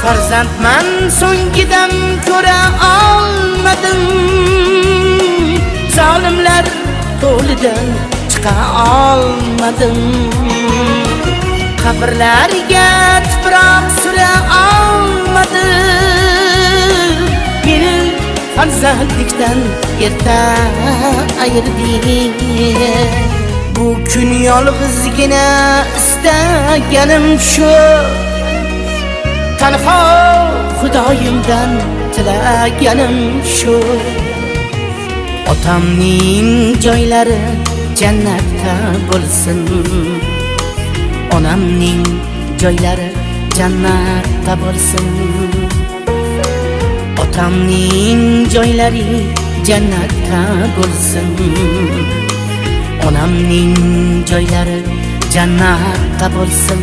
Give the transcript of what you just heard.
Farzandman so'ngidan ko'ra olmadim, zolimlar qo'lidan chiqa olmadim. Qabrlarga tuproq sura olmadim, meni farzandlikdan erta ayırding. Bu kun yolg'izgina istaganim shu, tanho Xudoyimdan tilaganim shu. Otamning joylari jannatda bo'lsin, onamning joylari jannatda bo'lsin. Otamning joylari jannatda bo'lsin, onamning joylari jannatda bo'lsin.